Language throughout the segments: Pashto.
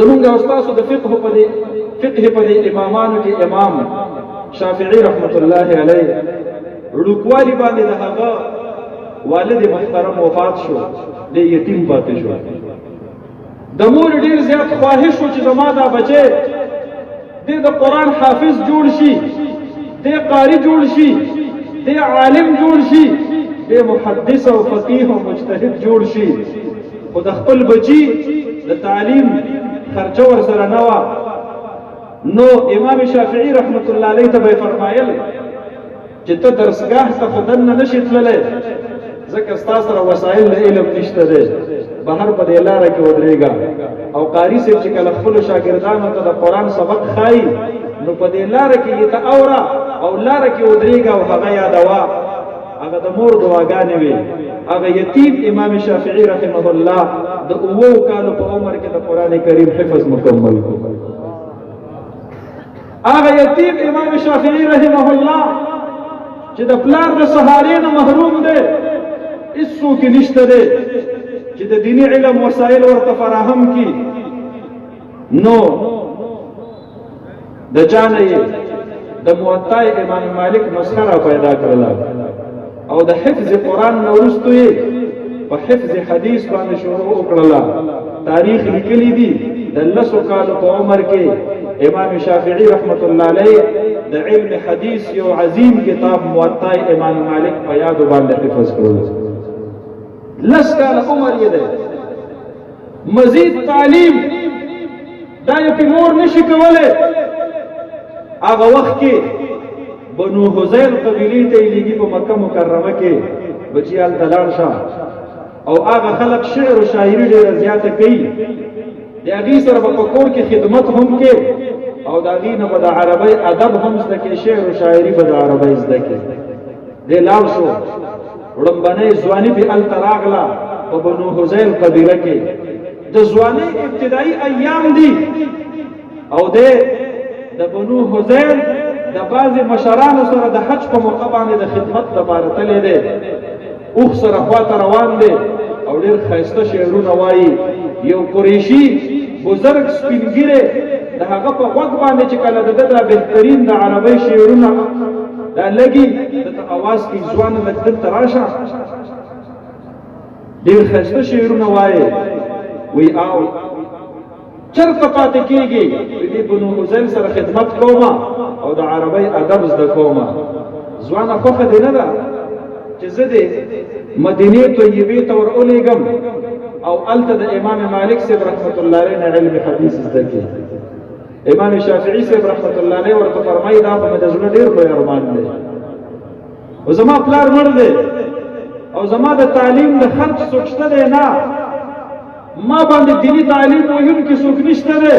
زمونږ استاد د فقه په دې امامانو کې امام شافعي رحمت الله علیه رکوالی باندې د هغه والد محترم وفات شو، د یتیم پاتې شو. د مور ډیر زیات خواهش شو چې زما دا بچي د قرآن حافظ جوړ شي، د قاری جوړ شي، د عالم جوړ شي، د محدث او فقيه او مجتهد جوړ شي. خو د خپل بچي د تعلیم خرچه ور سره نه وه. نو امام شافعي رحمت الله علیه ته به فرمایل چې ته درسګاه ته خو دننه نشي تللی، ځکه ستا سره وسایل د علم نشته دی، بهر په دې لاره کې ودرېږه. او قاري صاحب چې کله خپلو شاګردانو ته د قرآن سبق ښایي نو په دې لاره کې یې ته اوره او لاره کې ودرېږه او هغه یادوه. هغه د مور دعاګانې وي. هغه یتیم امام شافعي رحمه الله د 7 کالو په عمر کې د قرآن کریم حفظ مکمل کړ. هغه یتیم امام شافعي رحمه الله چې د پلار د سهارې نه محروم دی، هیڅوک یې نشته دی چې د دیني علم وسایل ورته فراهم کړي. نو د چا نه یې د موطا امام مالک مسخره پیدا کړله او د حفظ قرآن نه وروسته یې په حفظ حدیث باندې شروع وکړله. تاریخ لیکلی دي د 10 کالو په عمر کې امام شافعي رحمت الله علیه د علم حدیث یو عظیم کتاب موطا امام مالک په یاد باندې حفظ کړل. 10 کال عمر یې ده. مزید تعلیم دا یې په مور نشي کوله. هغه وخت کې بنو حذیل قبیلې ته لګي په مکه مکرمه کې بچیال دلال شاه او هغه خلق شعر او شاعري ډېر زیاته کوي. د هغې سره په کور کې خدمت هم کې او د هغې نه به د عربۍ ادب هم زده کې، شعر او شاعري به د عربۍ زده کې. دی لاړ شو، وړمبنۍ ځواني پې هلته راغله په بنو حذیل قبیله کې. د ځوانۍ ابتدایي ایام دي او دی د بنو حذیل د بعضې مشرانو سره د حج په موقع باندې د خدمت لپاره تللی دی. اوښ سره خواته روان دی او ډېر ښایسته شعرونه وایي. یو قریشي بزرګ سپین ږیری د هغه په غوږ باندې چې کله د ده دا بهترین د عربۍ شعرونه دا لګي دته اواز کې ځوانه لږ دلته راشه، ډېر ښایسته شعرونه وایي. وی او چرته پاتې کېږي؟ دې بنو حذیل سره خدمت کومه او د عربۍ ادب زده کومه. ځوانه خوښه دې نه ده چې زه دې مدینې طیبې ته ور ولېږم او هلته د امام مالک صاحب رحمت الله علیه نه علم حدیث زده کړي. امام شافعي صاحب رحمت الله علیه ورته فرمایي دا خو مې د زړه ډېر لوی ارمان دی او زما پلار مړ دی او زما د تعلیم د خرچ څوک شته دی نه، ما باندې دیني تعلیم ویونکي څوک نشته دی.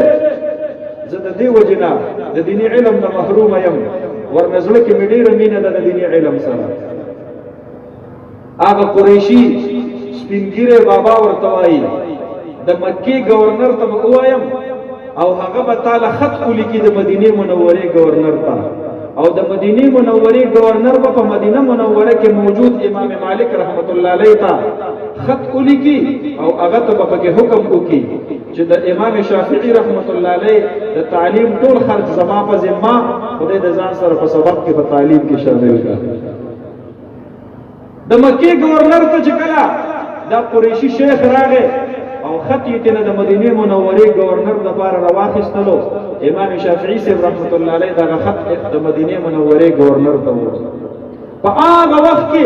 زه د دې وجې نه د دیني علم نه محرومه یم، ورنه زړه کې مې ډېره مینه ده د دیني علم سره. هغه قریشي سپین ږیری بابا ورته وایي د مکې ګورنر ته به ووایم او هغه به تاله خط ولیکي د مدینې منورې ګورنر ته، او د مدینې منورې ګورنر به په مدینه منوره کې موجود امام مالک رحمت الله علیه ته خط ولیکي او هغه ته به پکې حکم وکړي چې د امام شافعي رحمت الله علیه د تعلیم ټول خرچ زما په ذمه، خدای د ځان سره په سبق کې په تعلیم کې شامل کړه. د مکې ګورنر ته چې کله دا قریشي شیخ راغی او خط یې تنه د مدینې منورې ګورنر لپاره راواخیستلو، امام شافعي صاحب رحمت الله علیه دغه خط د مدینې منورې ګورنر ته وویل. په هغه وخت کې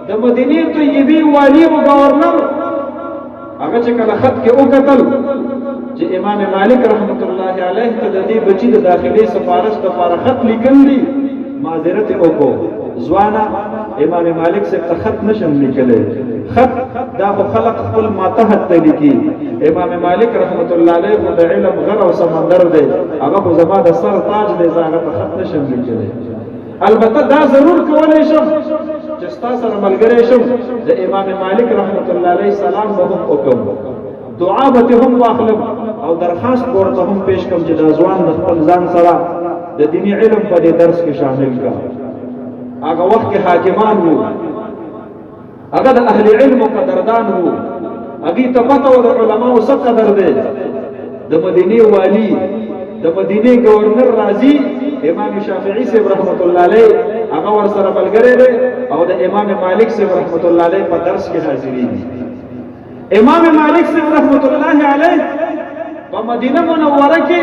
د مدینې طیبې والي و ګورنر هغه چې کله خط کې وکتل چې امام مالک رحمت الله علیه ته د دې بچي د داخلي سفارش لپاره خط لیکل دي، معذرت وکړو ځوانه امام مالک صاحب ته خط نشم لیکلی. خط دا خو خلق خپل ماتحت ته لیکي. امام مالک رحمت الله علیه خو د علم غر او سمندر دی، هغه خو زما د سر تاج دی، زه هغه ته خط نشم لیکلی. البته دا ضرور کولی شم چې ستا سره ملګری شم د امام مالک رحمت الله علیه سلام به هم وکړم، دعا به هم واخلم او درخواست به ورته هم پیش کړم چې دا ځوان د خپل ځان سره د دیني علم په دې درس کې شامل کړه. هغه وخت کې حاکمان وو، هغه د اهل علم قدردان وو، هغې ته پته وه د علماو څه قدر دی. د مدینه والی د مدینه گورنر راضی امام شافعی سے رحمت الله علیه هغه ور سره بلګری دی او د امام مالک سے رحمت الله علیه په درس کې حاضری دي امام مالک سے رحمت الله علیه په مدینه منوره کې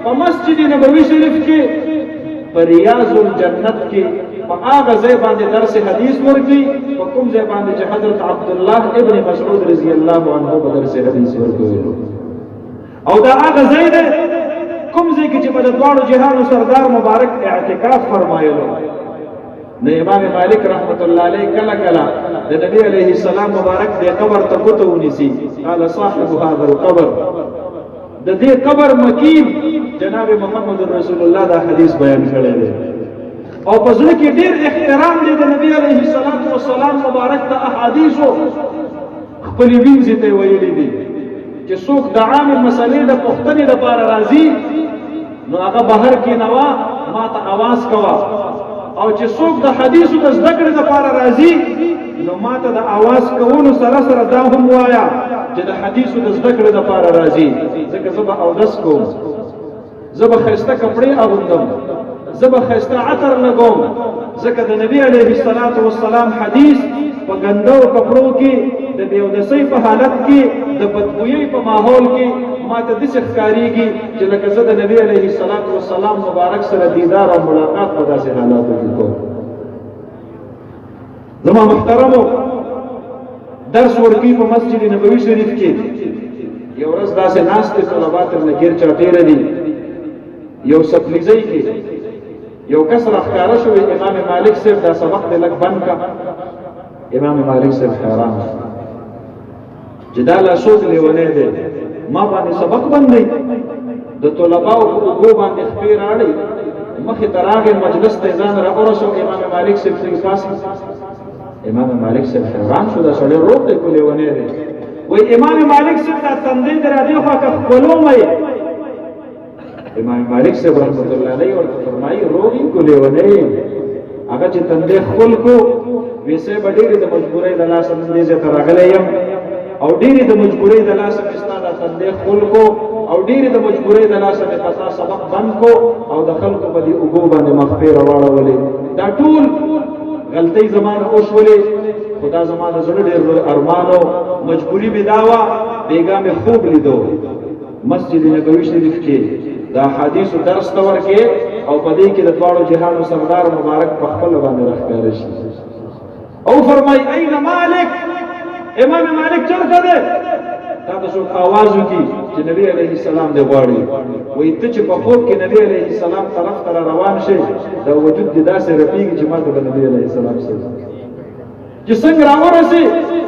په مسجد نبوي شریف کې په ریاض الجنت کې په هغه ځای باندې درس حدیث ورکړي په کوم ځای باندې چې حضرت عبد الله ابن مسعود رضی الله عنه په درس حدیث ورکړي او دا هغه ځای دی کوم ځای کې چې په دواړو جهانو سردار مبارک اعتکاف فرمایلو نو امام مالک رحمت الله علیه کله کله د نبی علیه السلام مبارک د قبر ته کوته ونیسي قال صاحب هذا القبر د دې قبر مکین جناب محمد رسول الله دا حدیث بیان کړی دی او په ځل کې ډیر احترام دی د نبی علیه السلام مبارک ته احادیثو خپل وینځي ته ویلي دي چې څوک د عام مسلې د پوښتنې لپاره راځي نو هغه بهر کې نوا ما ته आवाज کوا او چې څوک د حدیثو د زده کړې لپاره راځي نو ما ته د आवाज کوونو سره سره دا هم وایا چې د حدیثو د زده کړې لپاره راځي ځکه زه به اودس کوم زه به ښایسته کپړې اغوندم زه به ښایسته عطر لګوم ځکه د نبی علیه السلام حدیث په ګندو کپړو کې د بې اودسۍ په حالت کې د بدبویۍ په ماحول کې ما ته داسې ښکارېږي چې لکه زه د نبی علیه السلام مبارک سره دیدار او ملاقات په داسې حالاتو کې کوم زما محترمو درس ورکوي په مسجد نبوي شریف کې یو ورځ داسې ناست دي طلبا ترنه ګیر چاپېره دي یو سپلیزۍ کې یو کس راښکاره شوی امام مالک صاحب دا سبق دی لږ بند کا امام مالک صاحب حیران چې دا لا څوک لیونی دی ما باندې سبق بندوي د طلباو په اوږو باندې خپې راړئ مخې ته راغی مجلس ته ځان راورسو امام مالک صاحب ته پاس امام مالک صاحب حیران شو دا سړی روغ دی کو لیونی دی وایي امام مالک صاحب دا تندی دی را دې خوا که ښکلومئ امام مالک صاحب رحمت الله علیه ورته فرمایي روغ کو لیونی هغه چې تندی خپل کو ویسه به ډېرې د مجبورۍ د لاسه نن دې ځای ته راغلی یم او ډېرې د مجبورۍ د لاسه مې ستا دا تندی خپل کو او ډېرې د مجبورۍ د لاسه مې په تا سبق بند کو او د خلکو په دې اوږو باندې مخپې راواړولې دا ټول غلطۍ زما نه وشولې خو دا زما د زړه ډېر لوی ارمان و مجبوري مې دا وه بېګا مې خوب لیدو مسجد نبوي شریف کې د احادیثو درس ته ورکې او په دې کې د دواړو جهانو سردار مبارک په خپله باندې راښکاره شي او فرمای این مالک امام مالک چرته دی تا ته څوک آواز وکړي چې نبی علیه السلام دی غواړي وایي ته چې په خوب کې نبی علیه السلام طرف ته را روان شي دا وجود دې داسې رپېږي چې ما ته د نبی علیه السلام سره چې څنګه راورسې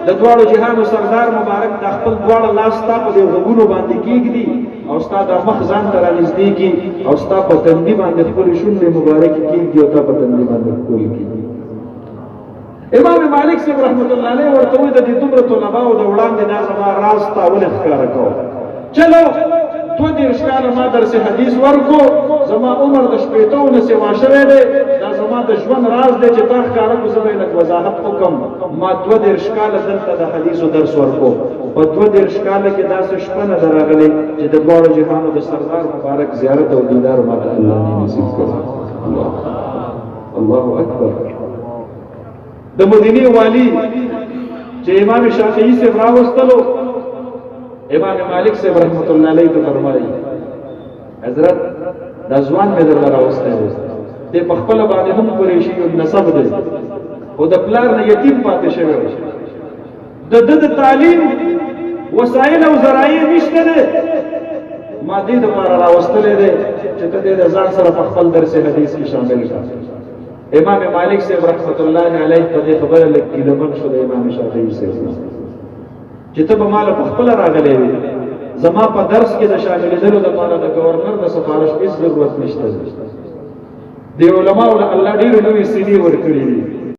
د دواړو جهانو سردار مبارک د خپل دواړه لاس ستا په دې غوږونو باندې کېږدي او ستا د مخ ځان ته رانږدې کړي او ستا په تندي باندې خپلې شونډې مبارکې کېږدي او تا په تندي باندې ښکل کړي امام مالک صاحب رحمت الله علیه ورته وایي د دې دومره طلباو د وړاندې دا زما راز تا ولې ښکاره کوم چلو 22 کاله ما درس حدیث ورکو زما عمر د شپېتو نه سوا شوی دی دا زما د ژوند راز دی چې تا ښکاره کړو زه به یې لږ وضاحت وکړم ما 22 کاله دلته د حدیثو درس ورکو په 22 کاله کې داسې شپه نه ده راغلې چې د دواړو جهانو د سردار مبارک زیارت او دیدار ماته الله نه نصیب کړو الله اکبر د مدینه والی چې امام شافعی سے راوستلو امام مالک سے رحمت الله علیه ته فرمایي حضرت دا ځوان مې در راوسته دی په خپل باندې هم قریشي او نسب دی او د پلار نه یتیم پاتې شوی د تعلیم وسایل او ذرایع نشته دی ما دې د لپاره راوستلې دی چې ته دې ځان سره په خپل درس حدیث کې شامل کړې امام مالک صاحب رحمت الله علیه په دې خبره لکه لمن شو د امام شافعی صاحب چې ته به مال په خپل راغلې وي زما په درس کې د شاملېدلو لپاره د گورنر د سفارش هیڅ ضرورت نشته دی علماء الله ډېر لوی سینې ورکړي دي